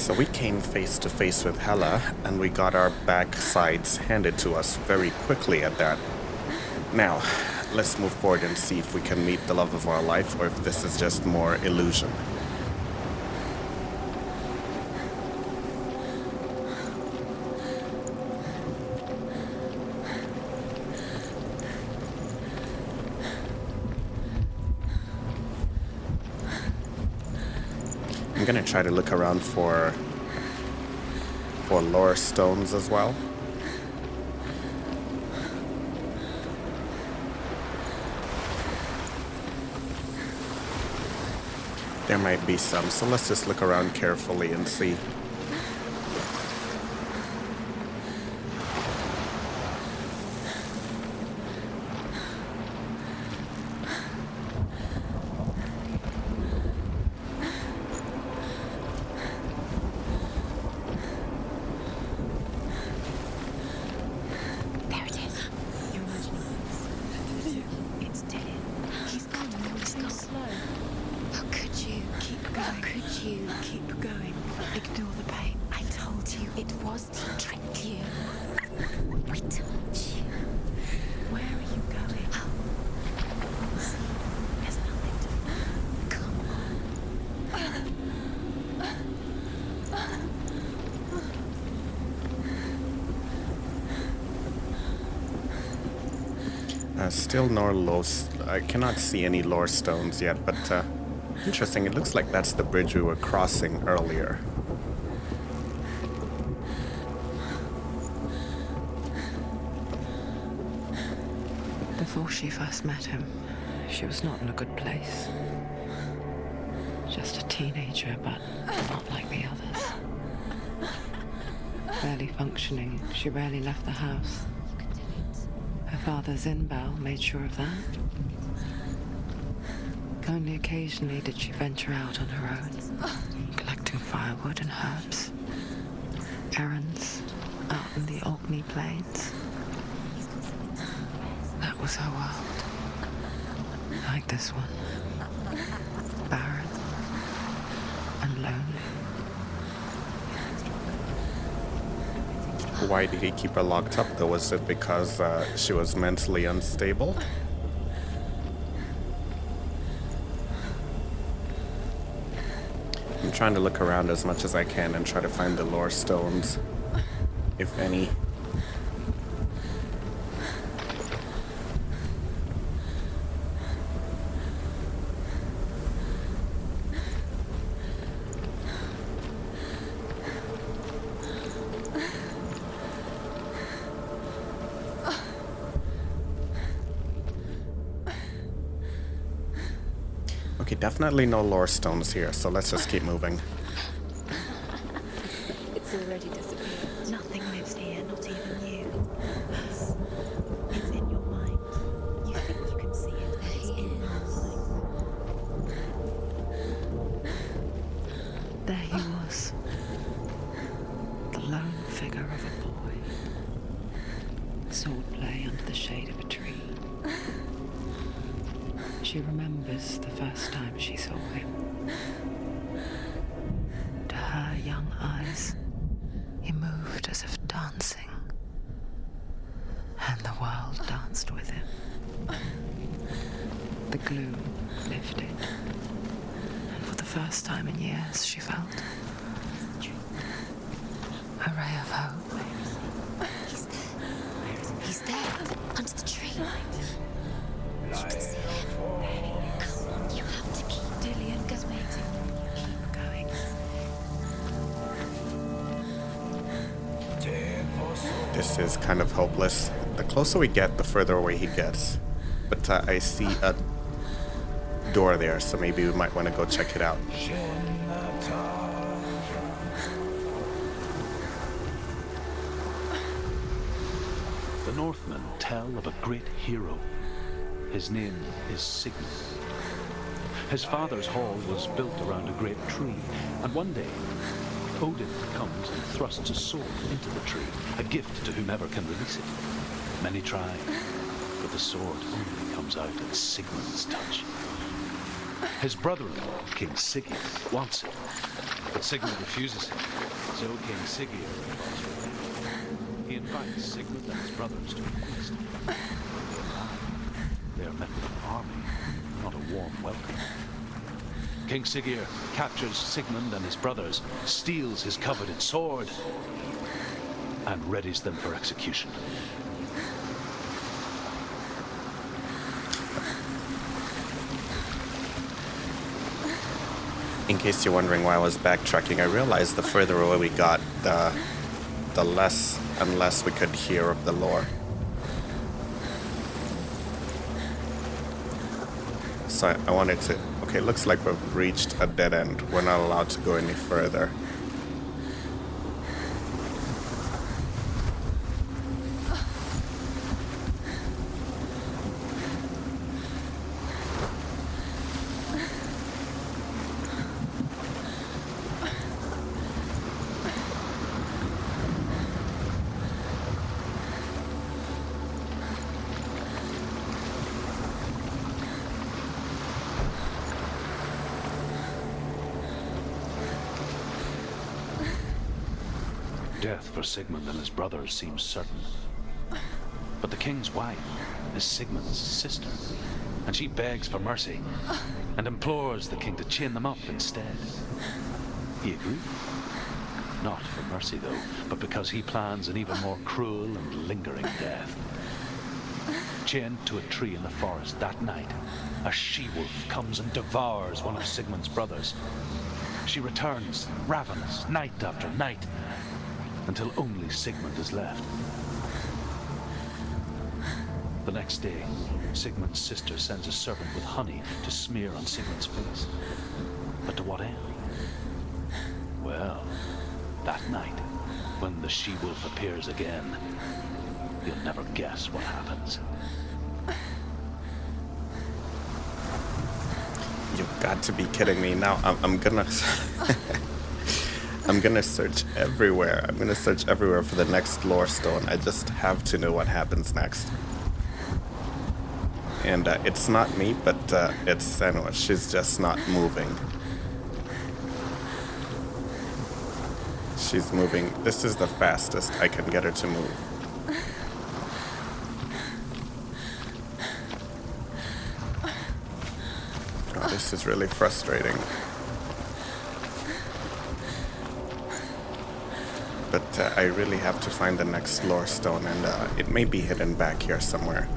So we came face to face with Hela, and we got our backsides handed to us very quickly at that. Now, let's move forward and see if we can meet the love of our life, or if this is just more illusion. I'm gonna try to look around for lore stones as well. There might be some, so let's just look around carefully and see. Still no I cannot see any lore stones yet, but interesting. It looks like that's the bridge we were crossing earlier. Before she first met him, she was not in a good place. Just a teenager, but not like the others. Barely functioning, she rarely left the house. Her father Zinbal made sure of that. Only occasionally did she venture out on her own, collecting firewood and herbs. Errands out in the Orkney Plains. That was her world. Like this one. Barren and lonely. Why did he keep her locked up though? Was it because she was mentally unstable? I'm trying to look around as much as I can and try to find the lore stones, if any. Okay, definitely no lore stones here, so let's just keep moving. It's already disappeared. Nothing lives here, not even you. It's in your mind. You think you can see it, but it's in your mind. There he was. The lone figure of a boy. Swordplay under the shade of a tree. She remembers the first time she saw him. To her young eyes, he moved as if dancing, and the world danced with him. The gloom lifted, and for the first time in years, she felt a ray of hope. He's there. Where is he? He's there, under the tree. You can see him. Come on, you have to keep Dillion waiting. Keep going. This is kind of hopeless. The closer we get, the further away he gets. But I see a door there, so maybe we might want to go check it out. The Northmen tell of a great hero. His name is Cygnus. His father's hall was built around a great tree, and one day, Odin comes and thrusts a sword into the tree, a gift to whomever can release it. Many try, but the sword only comes out at Sigmund's touch. His brother-in-law, King Sigier, wants it, but Sigmund refuses him, so King Sigier revolts with him. He invites Sigmund and his brothers to a feast. They are met with an army, not a warm welcome. King Sigier captures Sigmund and his brothers, steals his coveted sword, and readies them for execution. In case you're wondering why I was backtracking, I realized the further away we got, the less and less we could hear of the lore. So I wanted to... Okay, looks like we've reached a dead end. We're not allowed to go any further. Death for Sigmund and his brothers seems certain. But the king's wife is Sigmund's sister, and she begs for mercy and implores the king to chain them up instead. He agrees. Not for mercy, though, but because he plans an even more cruel and lingering death. Chained to a tree in the forest that night, a she-wolf comes and devours one of Sigmund's brothers. She returns, ravenous, night after night, until only Sigmund is left. The next day, Sigmund's sister sends a servant with honey to smear on Sigmund's face. But to what end? Well, that night, when the she-wolf appears again, you'll never guess what happens. You've got to be kidding me. Now I'm gonna... I'm gonna search everywhere. I'm gonna search everywhere for the next lore stone. I just have to know what happens next. And it's not me, but it's Senua. She's just not moving. She's moving. This is the fastest I can get her to move. Oh, this is really frustrating. But I really have to find the next lore stone, and it may be hidden back here somewhere.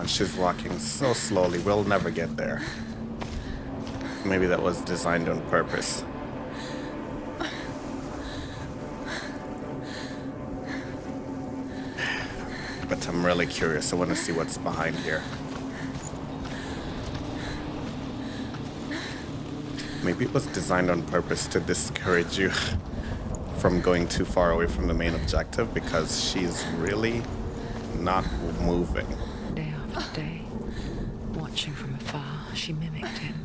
She's walking so slowly, we'll never get there. Maybe that was designed on purpose. But I'm really curious. I want to see what's behind here. Maybe it was designed on purpose to discourage you from going too far away from the main objective, because she's really not moving. Day after day, watching from afar, she mimicked him,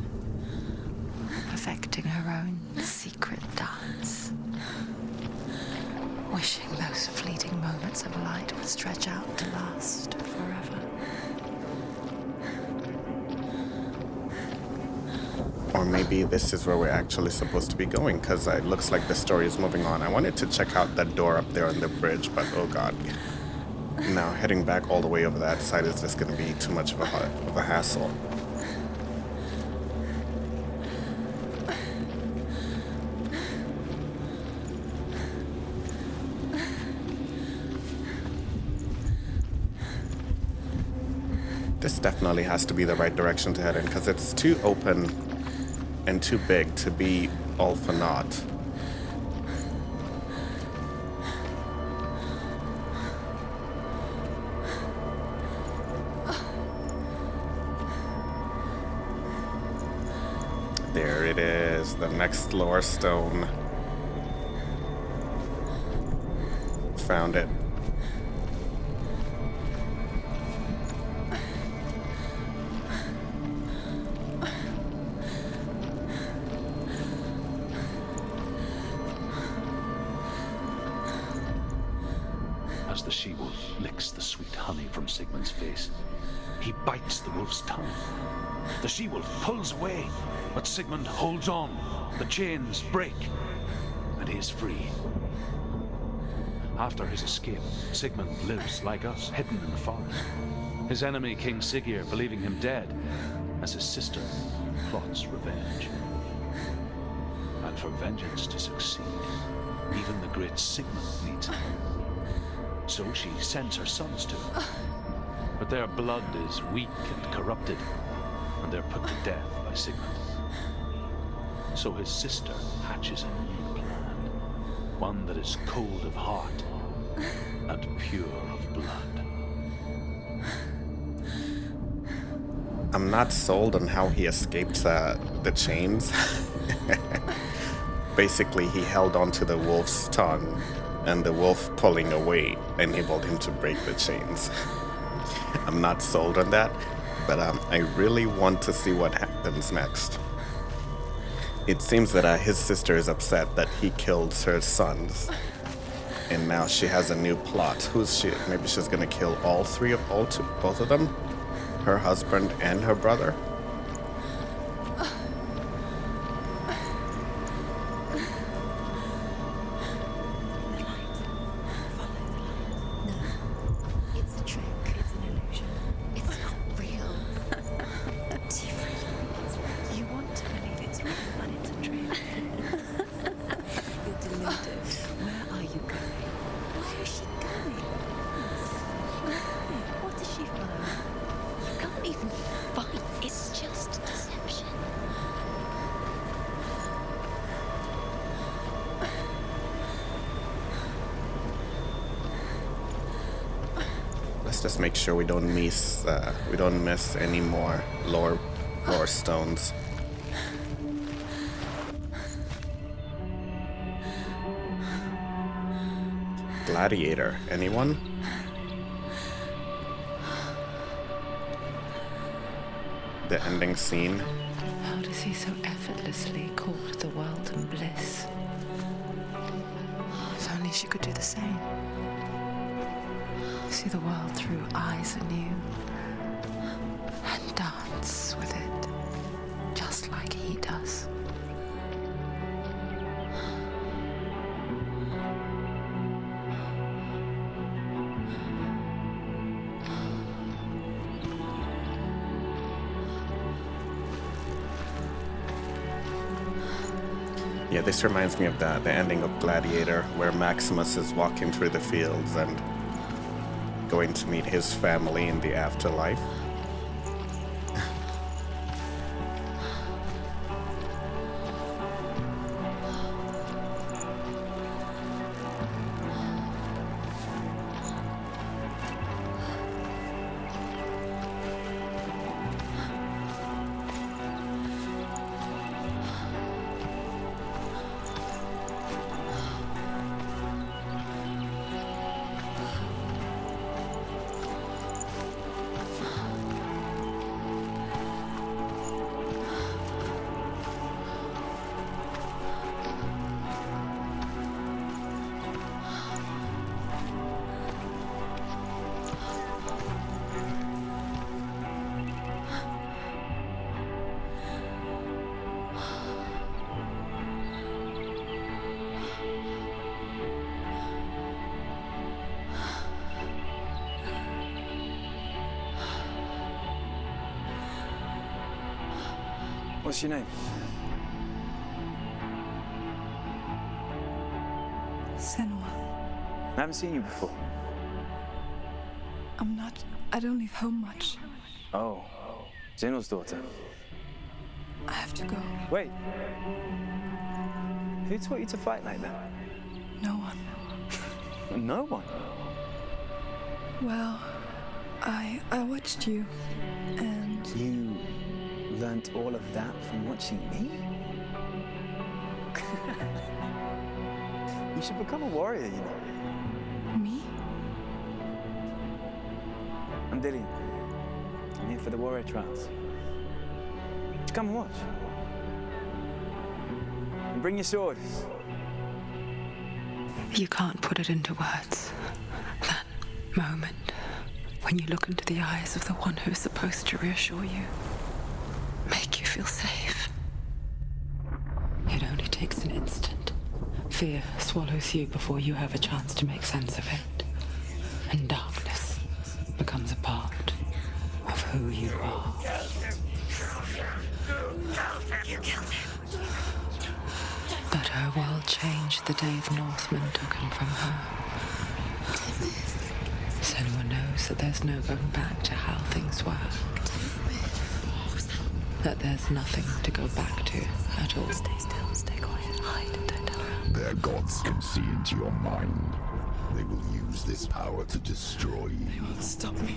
perfecting her own secret dance, wishing those fleeting moments of light would stretch out to last forever. Or maybe this is where we're actually supposed to be going, because it looks like the story is moving on. I wanted to check out that door up there on the bridge, but oh god. Now, heading back all the way over that side is just going to be too much of a hassle. This definitely has to be the right direction to head in, because it's too open and too big to be all for naught. There it is, the next lore stone. Found it. As the she-wolf licks the sweet honey from Sigmund's face, he bites the wolf's tongue. The she-wolf pulls away, but Sigmund holds on. The chains break, and he is free. After his escape, Sigmund lives like us, hidden in the forest. His enemy, King Siggeir, believing him dead, as his sister plots revenge. And for vengeance to succeed, even the great Sigmund needs him. So she sends her sons to him. But their blood is weak and corrupted, and they're put to death by Sigmund. So his sister hatches a new plan, one that is cold of heart and pure of blood. I'm not sold on how he escaped the chains. Basically, he held onto the wolf's tongue, and the wolf pulling away enabled him to break the chains. I'm not sold on that, but I really want to see what happens next. It seems that his sister is upset that he killed her sons, and now she has a new plot. Who's she? Maybe she's gonna kill both of them? Her husband and her brother? It's a trick. It's an illusion. It's not real. Do you really think it's real? You want to believe it's real, but it's a trick. You're deluded. Where are you going? Where is she going? What does she find? You can't even fight. It's just deception. Let's just make sure we don't miss any more lore stones. Gladiator, anyone? The ending scene. How does he so effortlessly court the world and bliss? If only she could do the same. See the world through eyes anew and dance with it, just like he does. Yeah, this reminds me of the ending of Gladiator, where Maximus is walking through the fields and going to meet his family in the afterlife. What's your name? Senua. I haven't seen you before. I don't leave home much. Oh, General's daughter. I have to go. Wait. Who taught you to fight like that? No one. No one. Well, I watched you, and You learnt all of that from watching me? You should become a warrior, you know. me? I'm Dillion. I'm here for the warrior trials. Just come and watch. And bring your sword. You can't put it into words. That moment when you look into the eyes of the one who's supposed to reassure you, make you feel safe. It only takes an instant. Fear swallows you before you have a chance to make sense of it. And darkness becomes a part of who you are. You killed him. But her world changed the day the Northmen took him from her. Senua knows that there's no going back to how things were. That there's nothing to go back to at all. Stay still, stay quiet, hide, don't tell her. Their gods can see into your mind. They will use this power to destroy you. They won't stop me.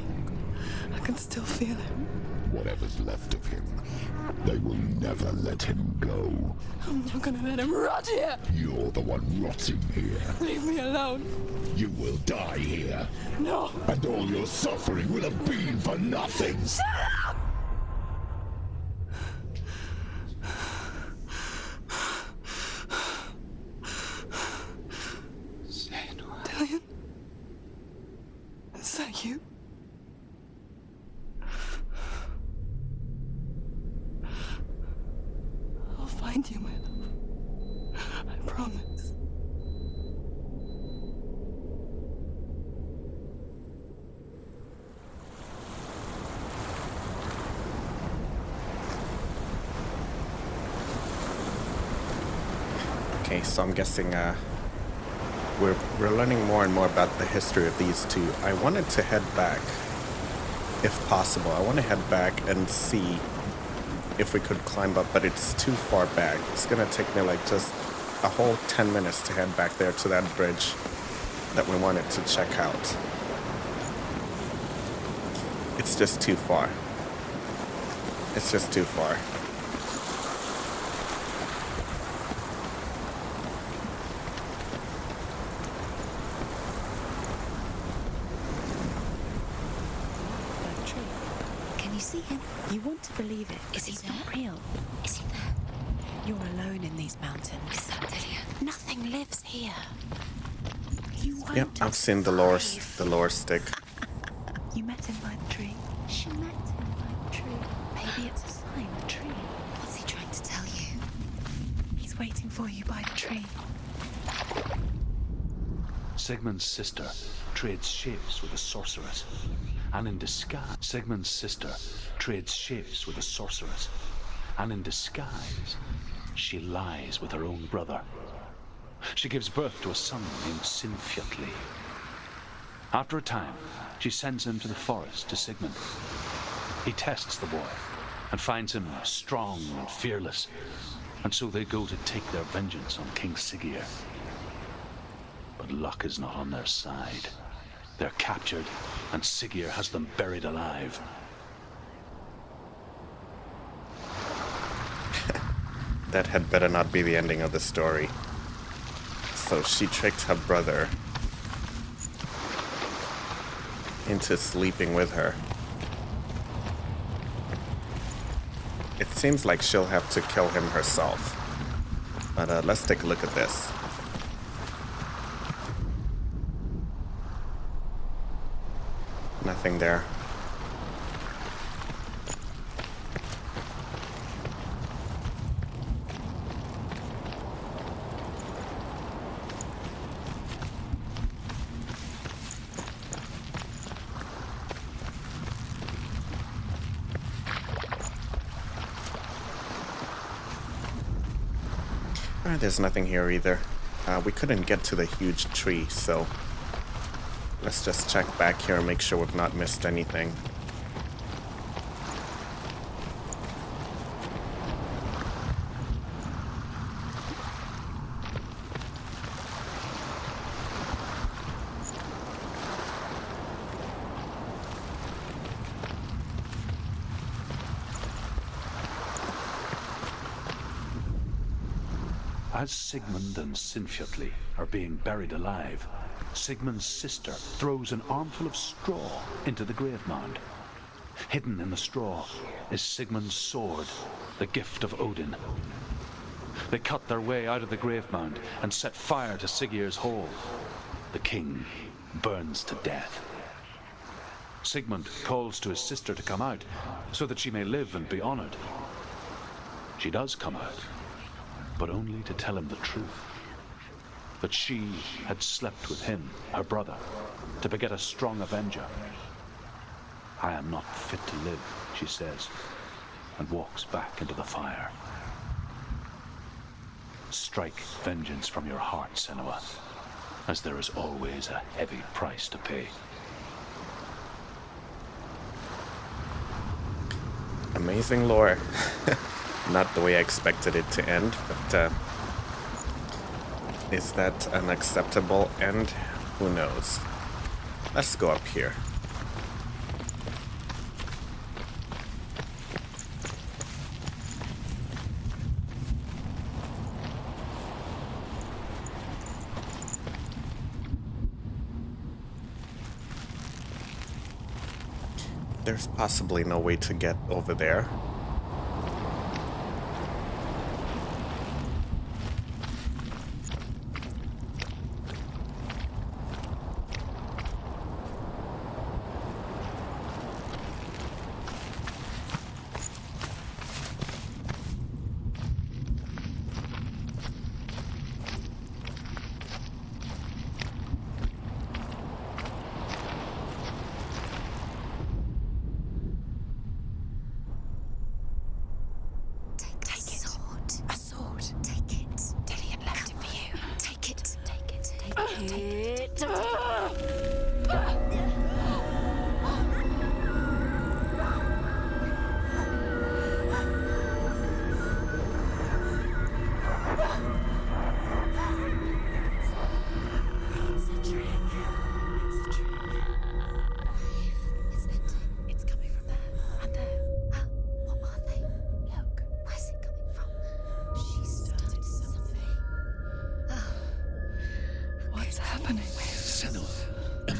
I can still feel him. Whatever's left of him, they will never let him go. I'm not gonna let him rot here. You're the one rotting here. Leave me alone. You will die here. No. And all your suffering will have been for nothing. Shut up! Dillion? Is that you? I'll find you, my love. I promise. Okay, so I'm guessing we're learning more and more about the history of these two. I wanted to head back, if possible. I want to head back and see if we could climb up, but it's too far back. It's gonna take me like just a whole 10 minutes to head back there to that bridge that we wanted to check out. It's just too far. It's just too far. Can you see him? You want to believe it. Is he It's there? not real. Is he there? You're alone in these mountains. Is that Dillion? Nothing lives here. You won't Yep, I've seen the lore stick. You met him by the tree. She met him by the tree. Maybe it's a sign, the tree. What's he trying to tell you? He's waiting for you by the tree. Sigmund's sister trades shapes with a sorceress. And in disguise, Sigmund's sister trades shapes with a sorceress. And in disguise, she lies with her own brother. She gives birth to a son named Sinfjotli. After a time, she sends him to the forest to Sigmund. He tests the boy and finds him strong and fearless. And so they go to take their vengeance on King Siggeir. But luck is not on their side. They're captured, and Siggeir has them buried alive. That had better not be the ending of the story. So she tricked her brother into sleeping with her. It seems like she'll have to kill him herself. But let's take a look at this. Nothing there. There's nothing here either. We couldn't get to the huge tree, so let's just check back here and make sure we've not missed anything. As Sigmund and Sinfjotli are being buried alive, Sigmund's sister throws an armful of straw into the grave mound. Hidden in the straw is Sigmund's sword, the gift of Odin. They cut their way out of the grave mound and set fire to Siggeir's hall. The king burns to death. Sigmund calls to his sister to come out so that she may live and be honored. She does come out, but only to tell him the truth. That she had slept with him, her brother, to beget a strong avenger. I am not fit to live, she says, and walks back into the fire. Strike vengeance from your heart, Senua, as there is always a heavy price to pay. Amazing lore. Not the way I expected it to end, but is that an acceptable end? Who knows? Let's go up here. There's possibly no way to get over there.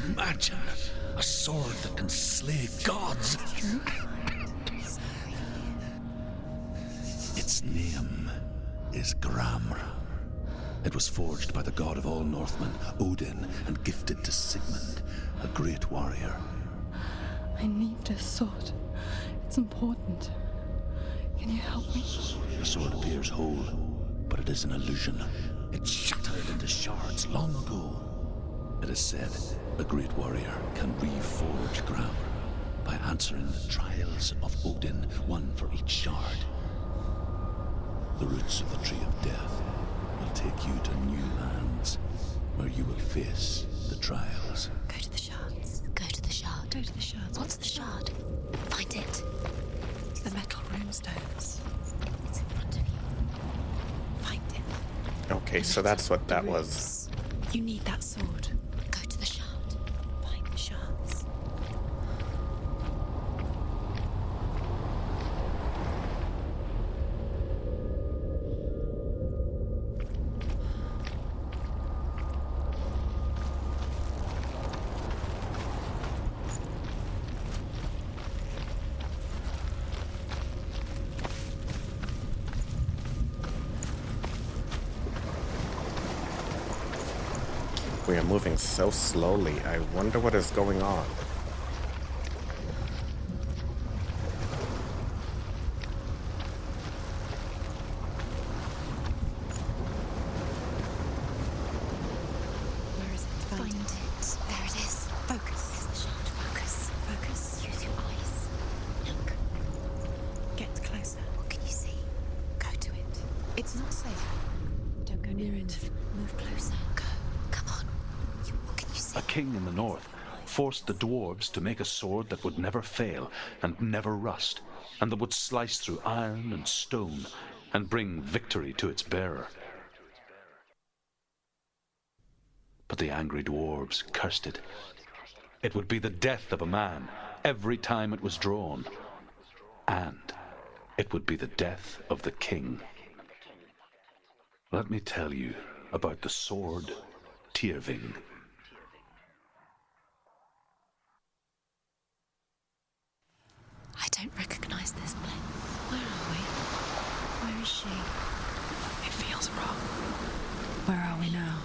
Imagine a sword that can slay gods. Its name is Gramr. It was forged by the god of all Northmen, Odin, and gifted to Sigmund, a great warrior. I need this sword. It's important. Can you help me? The sword appears whole, but it is an illusion. It shattered into shards long ago. It is said a great warrior can reforge Gramr by answering the trials of Odin, one for each shard. The roots of the Tree of Death will take you to new lands, where you will face the trials. Go to the shards. Go to the shard. Go to the shards. What's the shard? Find it. It's the metal runestones. It's in front of you. Find it. Okay, so that's what that was. You need that sword. Go to the shard. Find the shards. We are moving so slowly. I wonder what is going on. Where is it? Find it. There it is. Focus. There's the shard. Focus. Focus. Use your eyes. Look. Get closer. What can you see? Go to it. It's not safe. Don't go near it. Move closer. Go. Come on. What can you see? A king in the north forced the dwarves to make a sword that would never fail and never rust, and that would slice through iron and stone and bring victory to its bearer. But the angry dwarves cursed it. It would be the death of a man every time it was drawn, and it would be the death of the king. Let me tell you about the sword Tyrving. I don't recognize this place. Where are we? Where is she? It feels wrong. Where are we now?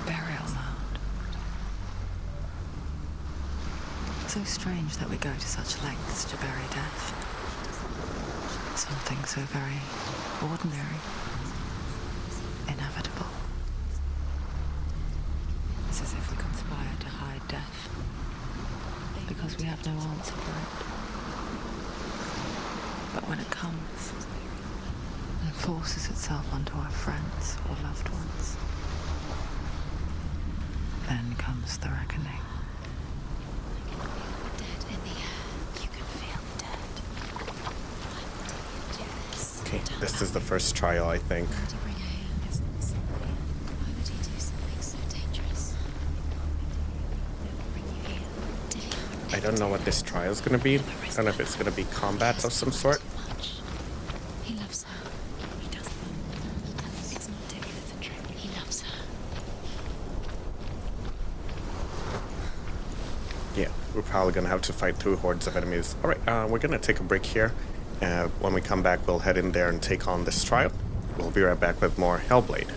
Burial mound. So strange that we go to such lengths to bury death. Something so very ordinary, inevitable. It's as if we conspire to hide death, because we have no answer for it. But when it comes and forces itself onto our friends or loved ones, then comes the reckoning. Dead in the air. You can feel dead. Why would he do this? Okay, this is the first trial, I think. Why would he bring her here? Why would he do something so dangerous? Bring you here. Dillion. I don't know what this trial is going to be. I don't know if it's going to be combat of some sort. He loves her. He doesn't. It's not Dillion, it's a trick. He loves her. Yeah, we're probably going to have to fight through hordes of enemies. Alright, we're going to take a break here. When we come back, we'll head in there and take on this trial. We'll be right back with more Hellblade.